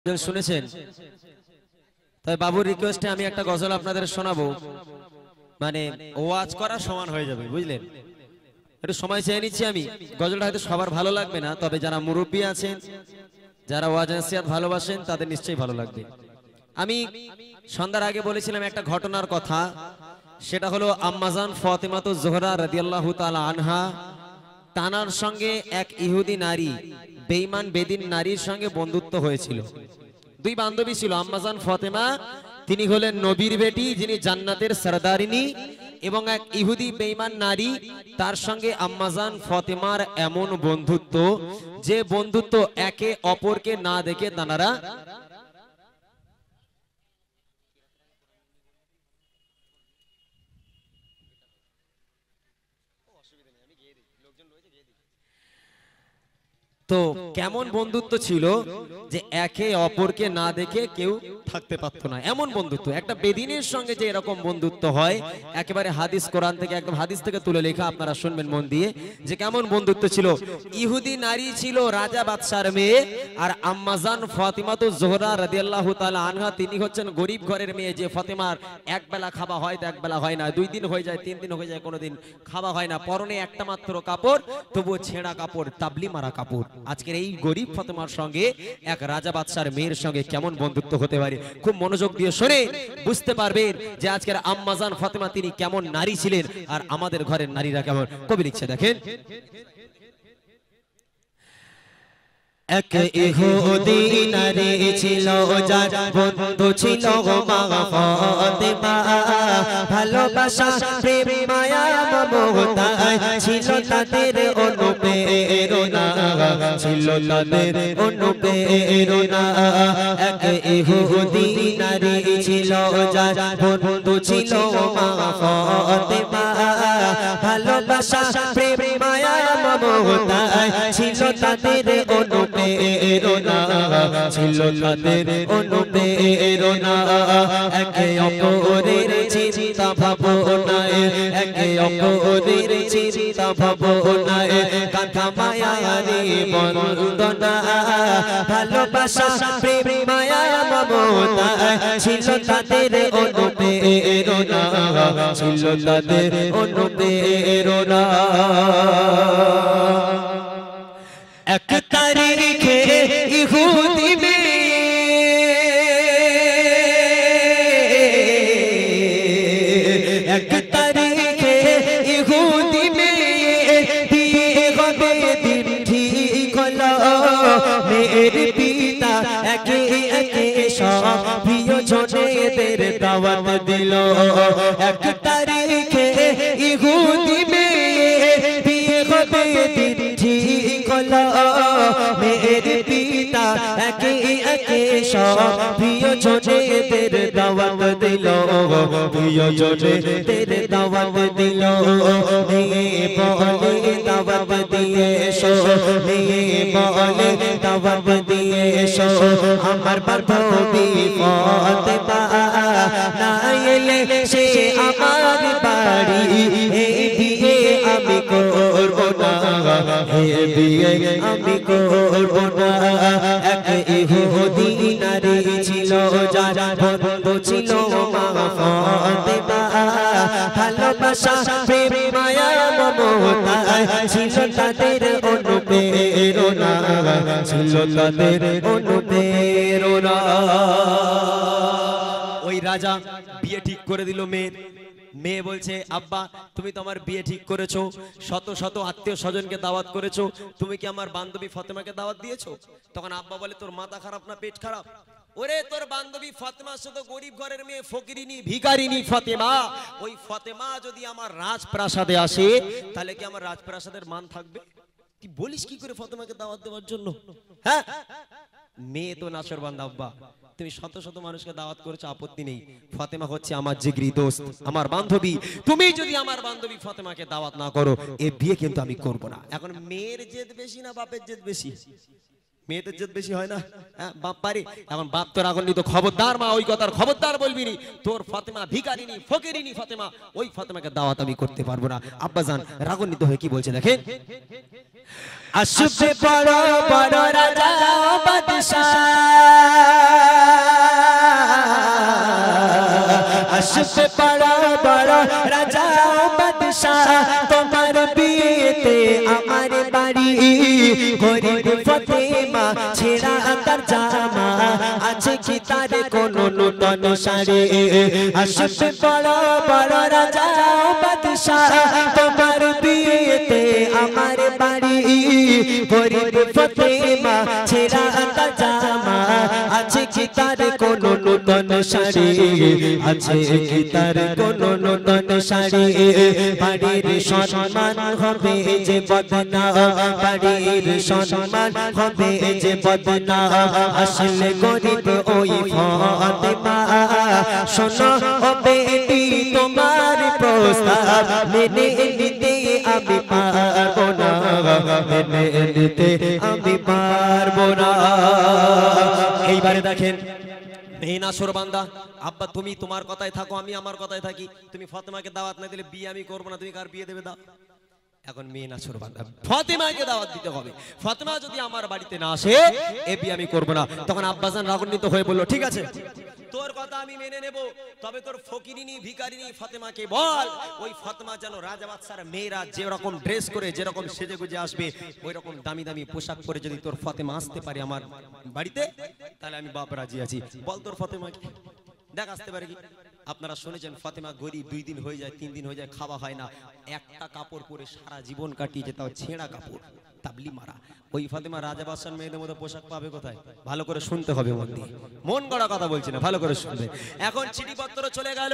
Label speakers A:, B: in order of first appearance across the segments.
A: গজল শুনেছেন? তবে বাবুর রিকোয়েস্টে আমি একটা গজল আপনাদের শোনাবো, মানে ওয়াজ করা সমান হয়ে যাবে, বুঝলেন? একটু সময় চেয়ে নিচ্ছি আমি। গজলটা হয়তো সবার ভালো লাগবে না, তবে যারা মুরব্বী আছেন, যারা ওয়াজ নসিহত ভালোবাসেন, তাদের নিশ্চয়ই ভালো লাগবে। আমি সন্ধ্যার আগে বলেছিলাম একটা ঘটনার কথা, সেটা হলো আম্মাজান ফাতেমাতুজ জোহরা রাদিয়াল্লাহু তাআলা আনহা, তানার সঙ্গে এক ইহুদি নারী, বেঈমান বেদিন নারীর সঙ্গে বন্ধুত্ব হয়েছিল। দুই বান্ধবী ছিল, আম্মাজান ফাতেমা, তিনি হলেন নবীর বেটি, যিনি জান্নাতের সরদারিনী, এবং এক ইহুদি বেঈমান নারী, তার সঙ্গে আম্মাজান ফাতেমার এমন বন্ধুত্ব, যে বন্ধুত্ব একে অপরকে না দেখে তানারা তো কেমন বন্ধুত্ব ছিল যে একে অপরকে না দেখে কেউ থাকতে পারতো না, এমন বন্ধুত্ব। একটা বেদিনের সঙ্গে যে এরকম বন্ধুত্ব হয়, একেবারে হাদিস কোরআন থেকে, একদম হাদিস থেকে তুলে লেখা, আপনারা শুনবেন মন দিয়ে যে কেমন বন্ধুত্ব ছিল। ইহুদি নারী ছিল রাজা বাদশার মেয়ে, আর আম্মাজান ফাতিমাতুজ জোহরা রাদিয়াল্লাহু তাআলা আনহা, তিনি হচ্ছেন গরিব ঘরের মেয়ে, যে ফাতেমার এক বেলা খাওয়া হয় তো এক বেলা হয় না, 2 দিন হয়ে যায়, 3 দিন হয়ে যায়, কোনোদিন খাওয়া হয় না, পরনে একটা মাত্র কাপড়, তবুও ছেঁড়া কাপড়, তাবলি মারা কাপড়। আজকের এই গরিব ফাতেমার সঙ্গে এক রাজা বাদশার মেয়ের সঙ্গে কেমন বন্ধুত্ব হতে পারে, খুব মনোযোগ দিয়ে শুনে বুঝতে পারবেন যে আজকের আম্মাজান ফাতেমা তিনি কেমন নারী ছিলেন, আর আমাদের ঘরের নারীরা কেমন। কবি লিখছে, দেখেন।
B: এক ইহুদি নারী ছিল, যার বন্ধু ছিল মা ফাতেমা, ভালোবাসা প্রেম মায়া মমতা ছিল তাদের অনুপ্রেরণা, ছিল তাদের অনুপ্রেরণা। এক ইহুদি নারী ছিল, যার বন্ধু ছিল মা ফাতেমা, ভালোবাসা প্রেম মায়া মমতা ছিল তাদের অনুপ্রেরণা, ছিল তাদের অনুপ্রেরণা। একে অপরের চিন্তা ভাবনায়, একে অপরের চিন্তা ভাবনায়, কাঁথা মায়ারে বন্দনা, ভালোবাসা প্রেম মায়া মমতা ছিল তাদের অনুপ্রেরণা, ছিল তাদের অনুপ্রেরণা। এক তারিখে ইহুদি মেয়ে, এক তারিখে ইহুদি মেয়ে, বিয়ে হবে দিন ঠিক হলো, মেয়ের পিতা একে একে সব প্রিয়জনেদের দাওয়াত দিল। এক তারিখে ইহুদি মেয়ে, বিয়ে হবে দিন ঠিক হলো, মেয়ের পিতা একে একে সব প্রিয়জনেদের দাওয়াত দিল, প্রিয়জনেদের দাওয়াত দিল। মেয়ে বলে দাওয়াত দিয়ে এসো, মেয়ে বলে দাওয়াত দিয়ে এসো, আমার বান্ধবী ফাতেমা না এলে সে আমার বাড়ি, এই বিয়ে আমি করব না, এই বিয়ে আমি করব না। এক ইহুদি নারী ছিল, যার বন্ধু ছিল মা ফাতেমা, ভালোবাসা প্রেম মায়া মমতা ছিল তাদের অনুপ্রেরণা, ছিল তাদের অনুপ্রেরণা।
A: ওই রাজা বিয়ে ঠিক করে দিল মেয়ের। মেয়ে বলছে, আব্বা তুমি তো আমার বিয়ে ঠিক করেছো, শত শত আত্মীয় স্বজনকে দাওয়াত করেছো, তুমি কি আমার বান্ধবী ফাতেমাকে দাওয়াত দিয়েছো? তখন আব্বা বলে, তোর মাথা খারাপ না পেট খারাপ? ওরে তোর বান্ধবী ফাতেমা শুধু গরিব ঘরের মেয়ে, ফকিরিনী ভিখারিনী ফাতেমা। ওই ফাতেমা যদি আমার রাজপ্রাসাদে আসে, তাহলে কি আমার রাজপ্রাসাদের মান থাকবে? তুই বলিস কি করে ফাতেমাকে দাওয়াত দেওয়ার জন্য? হ্যাঁ, মেয়ে তো নাছোড়বান্দা আব্বা, তুমি শত শত মানুষকে দাওয়াত করেছো, আপত্তি নেই, ফাতেমা হচ্ছে আমার জিগরি দোস্ত, আমার বান্ধবী, তুমি যদি আমার বান্ধবী ফাতেমাকে দাওয়াত না করো, এই বিয়ে কিন্তু আমি করব না। এখন মেয়ের জেদ বেশি না বাপের জেদ বেশি? মেয়েদের ইজ্জত বেশি হয় না, হ্যাঁ বাপ পারে। এখন বাপ তো রাগান্বিত, খবরদার মা ওই কথার খবরদার বলবি নি, তোর ফাতেমা ভিখারিনী ফকিরিনী ফাতেমা, ওই ফাতেমাকে দাওয়াত আমি করতে পারবো না। আব্বাজান রাগান্বিত হয়ে কি বলছে দেখেন,
B: আসবে বড় বড় রাজা বাদশাহ, আসবে বড় বড় রাজা বাদশাহ, তোমার বিয়েতে আমার বাড়ি, গরিব ফাতেমা ছেঁড়া তার জামা, আছে কি তার কোনো নূতন শাড়ি? আসবে বড় বড় রাজা বাদশাহ, তোমার বিয়েতে আমার বাড়ি, গরিব ফাতেমা ছেঁড়া তার জামা, আছে কি তার কোনো নূতন শাড়ি? আছে কি তার কোনো নূতন শাড়ি? বাড়ির সম্মান হবে যে বদনাম, বাড়ির সম্মান হবে যে বদনাম, আসলে গরিব ওই ফাতেমা, শোনো ও বেটি তোমার প্রস্তাব মেনে নিতে আমি পারবো না, মেনে নিতে আমি পারবো না।
A: এইবারে দেখেন মেহনা সোরবান্দা, আব্বা তুমি তোমার কথায় থাকো, আমি আমার কথায় থাকি, তুমি ফাতেমাকে দাওয়াত না দিলে বিয়ে আমি করবো না, তুমি কার বিয়ে দেবে দাও। এখন মেয়ে না সোরবান্দা ফাতেমাকে দাওয়াত দিতে হবে, ফাতেমা যদি আমার বাড়িতে না আসে এ বিয়ে আমি করবো না। তখন আব্বাজান রাগান্বিত হয়ে বলল ঠিক আছে তোর কথা আমি মেনে নেব, তবে তোর ফকিরিনী ভিখারিনী ফাতেমাকে বল ওই ফাতেমা যেন রাজা বাদশার মেয়েরা যেরকম ড্রেস করে যেরকম সেজে গুজে আসবে ওই রকম দামি দামি পোশাক পরে যদি তোর ফাতেমা আসতে পারে আমার বাড়িতে তাহলে আমি বাপ রাজি আছি। বল তোর ফাতেমাকে দেখ আসতে পারে কি। আপনারা শুনেছেন ফাতেমা গরিব, 2 দিন হয়ে যায় 3 দিন হয়ে যায় খাওয়া হয় না, একটা কাপড় পরে সারা জীবন কাটিয়ে যেত, ছেঁড়া কাপড় তাবলি মারা। ওই ফাতেমা রাজা বাদশার মেয়েদের মতো পোশাক পাবে কোথায়? ভালো করে শুনতে হবে মন দিয়ে, মন গড়া কথা বলছি না, ভালো করে শুনবে। এখন চিঠিপত্র চলে গেল,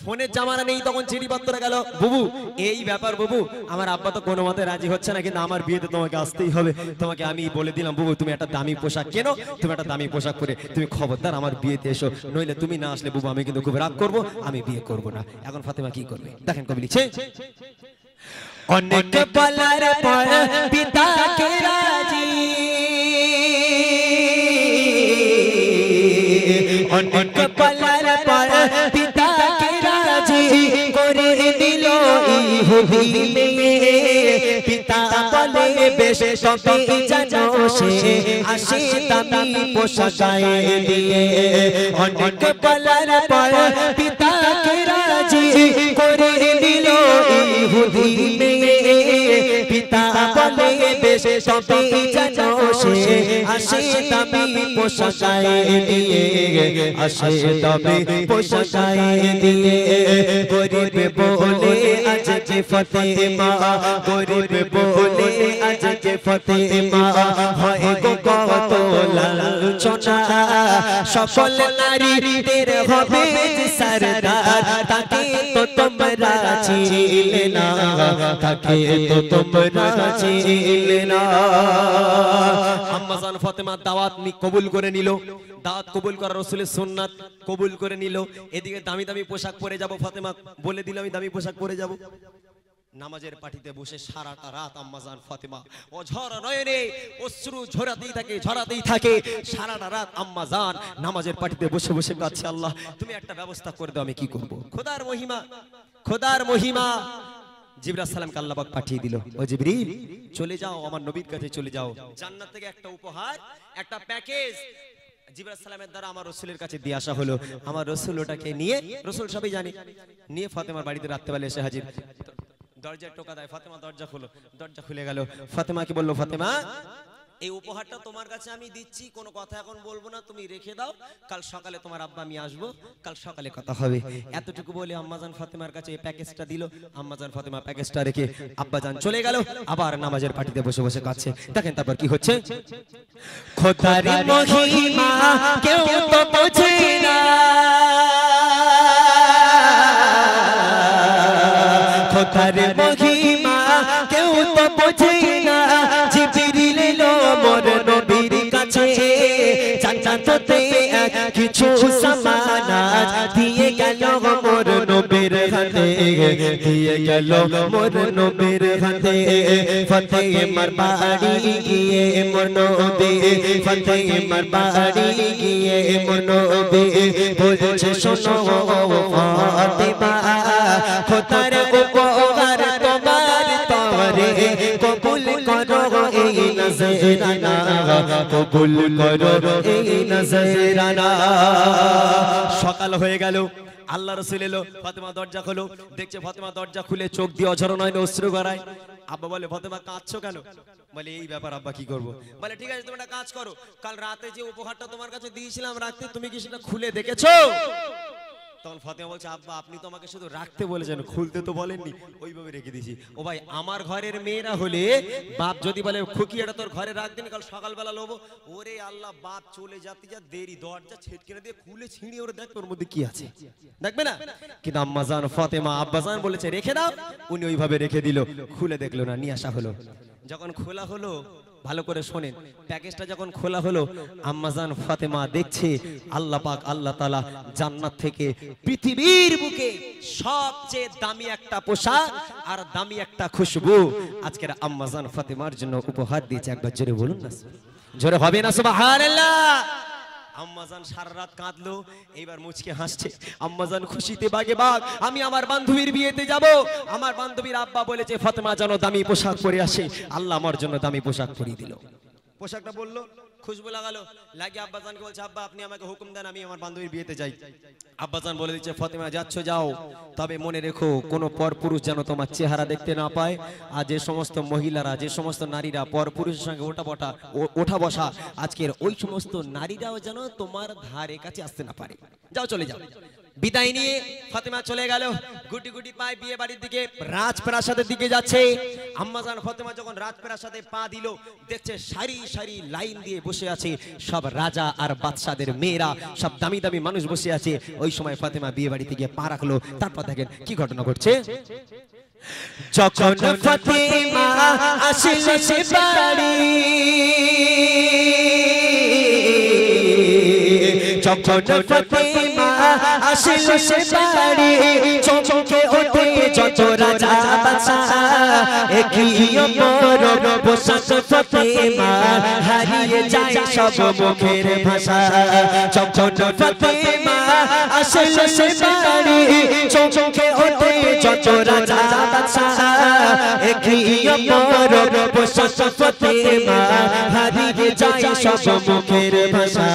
A: ফোনের জামানা নেই, তখন চিঠিপত্র গেল। বুবু এই ব্যাপার বুবু, আমার আব্বা তো কোনো মতে রাজি হচ্ছে না, কিন্তু আমার বিয়েতে তোমাকে আসতেই হবে, তোমাকে আমি বলে দিলাম বুবু তুমি একটা দামি পোশাক কেনো, তুমি একটা দামি পোশাক পরে তুমি খবরদার আমার বিয়েতে এসো, নইলে তুমি না আসলে বুবু আমি কিন্তু খুব রাগ করবো, আমি বিয়ে করবো না। এখন ফাতেমা কি করবে দেখেন, কবি লিখছে
B: অনেক বলার পর পিতাকে রাজি, অনেক বলার পর পিতাকে রাজি করে দিল ইহুদি মেয়ে। পিতা বলে বেশ তবে জানো সে আসে দামি পোশাক গায়ে দিয়ে, অনেক বলার পর পিতাকে রাজি করে দিল ইহুদি মেয়ে। পিতা বলে বেশ তবে জানো সে আসে দামি পোশাক গায়ে দিয়ে, আসে দামি পোশাক গায়ে দিয়ে। গরিব বলে আজকে ফাতেমা, গরিব বলে আজকে ফাতেমা হয় গো কত লাঞ্ছনা, সফল নারীদের হবে সরদার, তাকে তো তোমরা চিনলে না, তাকে তো তোমরা চিনলে না।
A: আম্মাজান ফাতেমা দাওয়াত কবুল করে নিল, দাওয়াত কবুল করা রাসূলের সুন্নাত কবুল করে নিল। এদিকে দামি দামি পোশাক পরে যাব, ফাতেমা বলে দিল আমি দামি পোশাক পরে যাব। নামাজের পাটিতে বসে সারাটা রাত আম্মাজান ফাতেমা অঝর নয়নে অশ্রু ঝরাতেই থাকে, ঝরাতেই থাকে। সারাটা রাত আম্মাজান নামাজের পাটিতে বসে বসে কাঁদছে, আল্লাহ তুমি একটা ব্যবস্থা করে দাও, আমি কি করব। খোদার মহিমা, খোদার মহিমা। জিবরাইল সালামকে আল্লাহ পাক পাঠিয়ে দিল, ও জিবরিল চলে যাও আমার নবীর কাছে চলে যাও, জান্নাত থেকে একটা উপহার, একটা প্যাকেজ জিবরাইল সালামের দ্বারা আমার রাসূলের কাছে দিয়ে আসা হলো। আমার রাসূল ওটাকে নিয়ে, রাসূল সবই জানে, নিয়ে ফাতেমার বাড়িতে রাত্রেবেলা এসে হাজির। দরজায় টোকা দেয়, ফাতেমা দরজা খোলো, দরজা খুলে গেল। ফাতেমাকে বলল ফাতেমা এই উপহারটা তোমার কাছে আমি দিচ্ছি, কোনো কথা এখন বলবো না, তুমি রেখে দাও, কাল সকালে তোমার আব্বা আমি আসবো, কাল সকালে কথা হবে। এতটুকু বলে আম্মাজান ফাতেমার কাছে এই প্যাকেজটা দিল। আম্মাজান ফাতেমা প্যাকেজটা রেখে আব্বাজান চলে গেল, আবার নামাজের পাটিতে বসে বসে কাঁদছে। দেখেন তারপর কি হচ্ছে,
B: খোদার মহিমা কেউ তো বোঝে না, খোদার মহিমা কেউ তো বোঝে না। জিবরিল এলো মোর নবীর কাছে, জান্নাতে কিছু সামানাত দিয়ে গেল মোর নবীর হাতে, দিয়ে গেল মোর নবীর হাতে ফাতেমার বাড়ি গিয়ে মোর নবী ফাতেমার বাড়ি গিয়ে মোর নবী বলছে শোনো ফাতেমা খোদার উপহার তোমার তরে কবুল করো এই নজরানা কবুল করো এই নজরানা।
A: সকাল হয়ে গেল, আল্লাহ রাসূল এলো, ফাতেমা দরজা খোলো, দেখছে ফাতেমা দরজা খুলে চোখ দিয়ে অঝর নয়নে অশ্রু গড়ায়। আব্বা বলে ফাতেমা কাঁদছো কেন? বলে এই ব্যাপার আব্বা কি করব? বলে ঠিক আছে তুমি একটা কাজ করো, কাল রাতে যে উপহারটা তোমার কাছে দিয়েছিলাম রাখতে তুমি কি সেটা খুলে দেখেছো? তখন ফাতেমা বলছে আব্বা আপনি তো আমাকে শুধু রাখতে বলেছেন, খুলতে তো বলেননি, ওইভাবে রেখে দিয়েছি। ও ভাই আমার ঘরের মেয়েরা হলে বাপ যদি বলে খুকি এটা তোর ঘরে রাখ দিন কাল সকালবেলা লোবো, ওরে আল্লাহ বাপ চলে যাতে যা দেরি দরজা ছেটকে দিয়ে খুলে ছিঁড়ে ওরে দেখ ওর মধ্যে কি আছে, দেখবে না? কিন্তু আম্মাজান ফাতেমা আব্বাজান বলেছে রেখে দাও, উনি ওইভাবে রেখে দিল, খুলে দেখলো না, নিয়ে আসা হলো। যখন খোলা হলো, ভালো করে শোনেন, প্যাকেজটা যখন খোলা হলো আম্মাজান ফাতেমা দেখছে আল্লাহ পাক আল্লাহ তাআলা জান্নাত থেকে পৃথিবীর বুকে সবচেয়ে দামি একটা পোশাক আর দামি একটা খুশবু আজকের আম্মাজান ফাতেমার জন্য উপহার দিয়েছে। একবার জোরে বলুন না, জোরে হবে না সুবহানাল্লাহ। আম্মাজান সারা রাত কাঁদলো, এইবার মুচকে হাসছে। আম্মাজান খুশিতে বাগে বাগ, আমি আমার বান্ধবীর বিয়েতে যাব। আমার বান্ধবীর আব্বা বলেছে ফাতেমা যেন দামি পোশাক পরে আসে, আল্লাহ আমার জন্য দামি পোশাক পরিয়ে দিল। পোশাকটা বললো, খুশবু লাগালো, লাগিয়ে আব্বাজানকে বলছে আব্বা আপনি আমাকে হুকুম দেন আমি আমার বান্ধবীর বিয়েতে যাই। আব্বাজান বলে দিচ্ছে ফাতেমা যাচ্ছ যাও, তবে মনে রেখো কোনো পরপুরুষ যেন তোমার চেহারা দেখতে না পায়। আর যে সমস্ত মহিলারা যে সমস্ত নারীরা পরপুরুষের সঙ্গে ওঠা বসা আজকের ওই সমস্ত নারীরাও যেন তোমার ধারে কাছে আসতে না পারে। যাও চলে যাও। বিদায় নিয়ে ফাতেমা চলে গেল, গুটি গুটি পায়ে বিয়ে বাড়ির দিকে রাজপ্রাসাদের দিকে যাচ্ছে। আম্মাজান ফাতেমা যখন রাজপ্রাসাদে পা দিল দেখছে সারি সারি লাইন দিয়ে বসে আছে সব রাজা আর বাদশাদের মেয়েরা, সব দামি দামি মানুষ বসে আছে। ওই সময় ফাতেমা বিয়ে বাড়িতে গিয়ে পা রাখলো। তারপর দেখেন কি ঘটনা ঘটছে।
B: যখন ফাতেমা আসিল সে বাড়ি, যখন ফাতেমা আসিল সে বাড়ি, চমকে ওঠে যত রাজা বাদশা, একই অপরূপ পোশাক ফাতেমা, হারিয়ে যায় সব মুখের ভাষা। যখন ফাতেমা আসিল সে বাড়ি, চমকে ওঠে যত রাজা বাদশা, একই অপরূপ পোশাক ফাতেমা, হারিয়ে যায় সব মুখের ভাষা,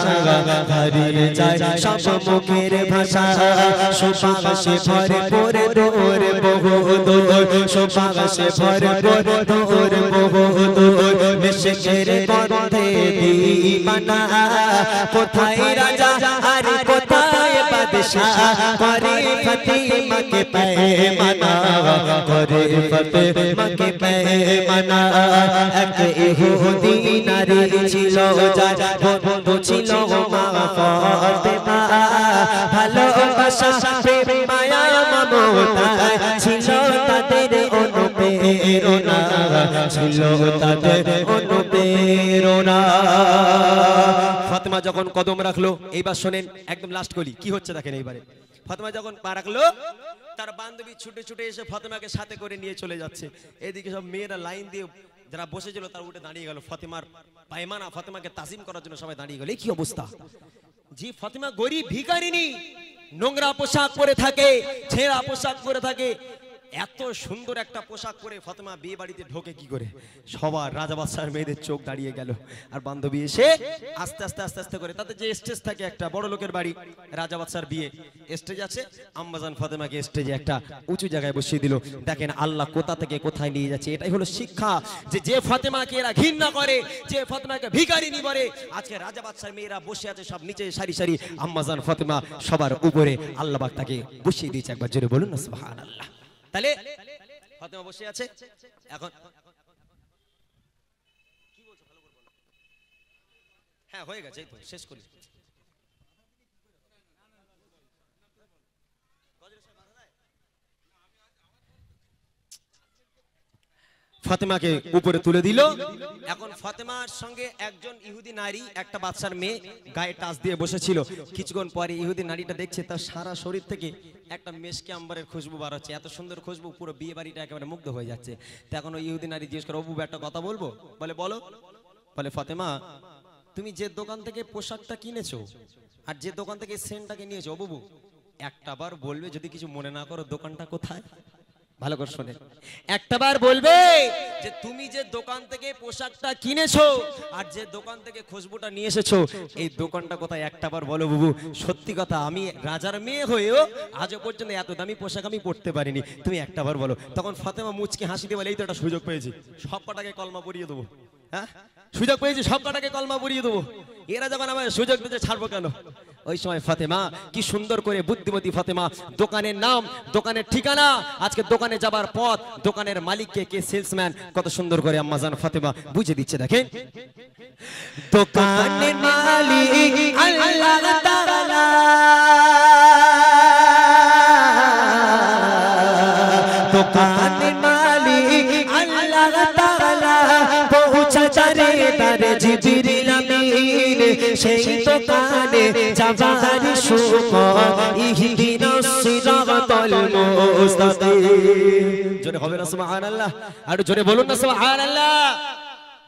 B: হারিয়ে যায় সব মুখের ভাষা। সুবাসে ভরপুর দূর বহুদূর, সুবাসে ভরপুর দূর বহুদূর, মিশকের গন্ধে দিবানা, কোথায় রাজা আর কোথায় বাদশা, করে ফাতেমাকে পেমানা, করে ফাতেমাকে পেমানা। এক ইহুদি নারী ছিল যার বন্ধু ছিল মা ফাতেমা, ভালোবাসা প্রেম মায়া মমতা ছিল তাদের অনুপ্রেরণা, ছিল তাদের অনুপ্রেরণা।
A: ফাতেমা যখন কদম রাখলো, এইবার শোনেন একদম লাস্ট কলি কি হচ্ছে দেখেন। এইবারে ফাতেমা যখন পা রাখলো তার বান্ধবী ছুটে ছুটে এসে ফাতেমাকে সাথে করে নিয়ে চলে যাচ্ছে। এদিকে সব মেয়েরা লাইন দিয়ে যারা বসেছিল তারা উঠে দাঁড়িয়ে গেল ফাতেমার পায়মানা, ফাতেমাকে তাজিম করার জন্য সবাই দাঁড়িয়ে গেল। এই কি অবস্থা! যে ফাতেমা গরিব ভিখারিনী, নোংরা পোশাক পরে থাকে, ছেঁড়া পোশাক পরে থাকে, এত সুন্দর একটা পোশাক পরে ফাতেমা বিয়ে বাড়িতে ঢোকে কি করে? সবার রাজা বাদশার মেয়েদের চোখ দাঁড়িয়ে গেল। আর বান্ধবী এসে আস্তে আস্তে আস্তে আস্তে করে, তাদের যে স্টেজ থাকে একটা বড় লোকের বাড়ি, রাজা বাদশার বিয়ে স্টেজ আছে, আম্মাজান ফাতেমাকে স্টেজে একটা উঁচু জায়গায় বসিয়ে দিল। দেখেন আল্লাহ কোথা থেকে কোথায় নিয়ে যাচ্ছে। এটাই হলো শিক্ষা, যে যে ফাতেমাকে এরা ঘৃণা করে, যে ফাতেমাকে ভিখারিনী বলে, আজকে রাজা বাদশার মেয়েরা বসে আছে সব নিচে সারি সারি, আম্মাজান ফাতেমা সবার উপরে, আল্লাহ পাক তাকে বসিয়ে দিয়েছে। একবার জোরে বলুন না সুবহানাল্লাহ। তাহলে ফাতেমা বসে আছে এখন। কি বলছো? ভালো করে বলো। হ্যাঁ হয়ে গেছে, এই তো শেষ করি। ফাতেমাকে উপরে তুলে দিল। এখন ফাতেমার সঙ্গে একজন ইহুদি নারী একটা বাচ্চার মেয়ে গায়ে টাচ দিয়ে বসেছিল। কিছুক্ষণ পরে ইহুদি নারীটা দেখছে তার সারা শরীর থেকে একটা মেশকে আম্বরের খুশবু বার হচ্ছে, এত সুন্দর খুশবু, পুরো বিয়ে বাড়িটা একেবারে মুগ্ধ হয়ে যাচ্ছে। তো এখন ওই ইহুদি নারী জিজ্ঞেস করে, অবু একটা কথা বলবো? বলে বলো। বলে ফাতেমা, তুমি যে দোকান থেকে পোশাকটা কিনেছো আর যে দোকান থেকে সেন্টটাকে নিয়েছো, বাবু একটা বার বলবে, যদি কিছু মনে না করো, দোকানটা কোথায়? ভালো করে শোনে, একটা বার বলবে যে তুমি যে দোকান থেকে পোশাকটা কিনেছো আর যে দোকান থেকে খুশবুটা নিয়ে এসেছো, এই দোকানটা কোথায়? একটা বার বলো বাবু। সত্যি কথা, আমি রাজার মেয়ে হয়েও আজও পর্যন্ত এত দামি পোশাক আমি পরতে পারিনি, তুমি একটা বার বলো। তখন ফাতেমা মুচকি হাসি দিয়ে বলে, এই তো একটা সুযোগ পেয়েছি, সব কটাকে কলমা পরিয়ে দেবো। হ্যাঁ, সুযোগ পেয়েছি, সব কটাকে কলমা পরিয়ে দেবো। এরা যখন আমার সুযোগ দিতে, ছাড়বো কেন? ওই সময় ফাতেমা কি সুন্দর করে, বুদ্ধিমতী ফাতেমা, দোকানের নাম, দোকানের ঠিকানা, আজকে দোকানে যাবার পথ, দোকানের মালিককে, কে সেলসম্যান, কত সুন্দর করে আম্মাজান ফাতেমা বুঝে দিচ্ছে। দেখেন,
B: দোকানের মালিক আল্লাহ তাআলা, দোকানের মালিক আল্লাহ তাআলা, পৌঁছা চারে তারে জিবরিল আমিন, সেই দোকানে যাবার শুকর, ইহদিনাস সিরাতাল মুস্তাকিম।
A: জোরে হবে না সুবহানাল্লাহ? আর জোরে বলুন না সুবহানাল্লাহ।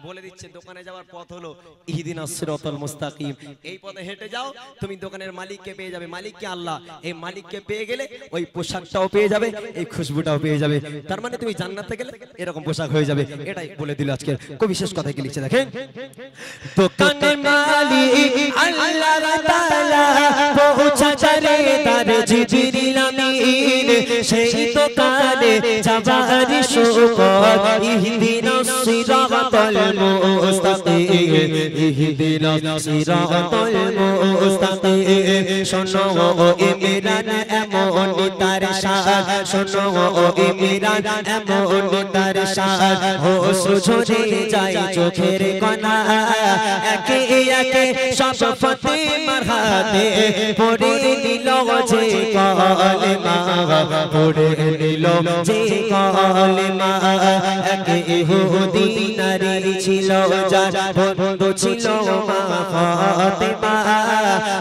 A: বলে দিচ্ছে দোকানে যাওয়ার পথ হলো ইহদিনাস সিরাতাল মুস্তাকিম, এই পথে হেঁটে যাও, তুমি দোকানের মালিককে পেয়ে যাবে। মালিককে আল্লাহ, এই মালিককে পেয়ে গেলে ওই পোশাকটাও পেয়ে যাবে, এই খুশবুটাও পেয়ে যাবে। তার মানে তুমি জান্নাতে গেলে এরকম পোশাক হয়ে যাবে। এটাই বলে দিল আজকের কবি। শেষ কথা কি লিখছে দেখেন,
B: দোকানের মালিক আল্লাহ তাআলা, পৌঁছা চারে তারে জিবরিল আমিন, সেই দোকানে যাবার শুকর, ইহদিনাস সিরাতাল মুস্তাকিম, ইহদিনাস সিরাতাল মুস্তাকিম। শোনো ও ইমরান এমন তার শান, শোনো ও ইমরান এমন তার শান, ও সুঝরে যায় চোখের কণা, একে একে সব ফাতেমার হাতে পড়ে নিল যে কলেমা, পড়ে নিল যে কলেমা। এক ইহুদি নারী ছিল, যার বন্ধু ছিল মা ফাতেমা,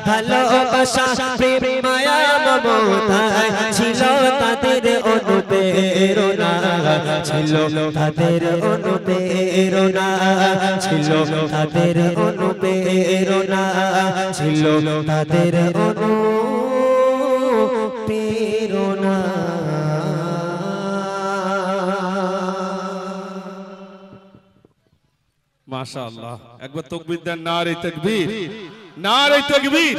B: ভালোবাসা প্রেম মায়া মমতায় ছিল তাদের অনুপ্রেরণা, ছিল তাদের অনুপ্রেরণা, ছিল তাদের অনুপ্রেরণা, ছিল তাদের অনুপ্রেরণা।
C: মাশাআল্লাহ, একবার তাকবীর দেন, নারে তাকবীর, নারে তাকবীর।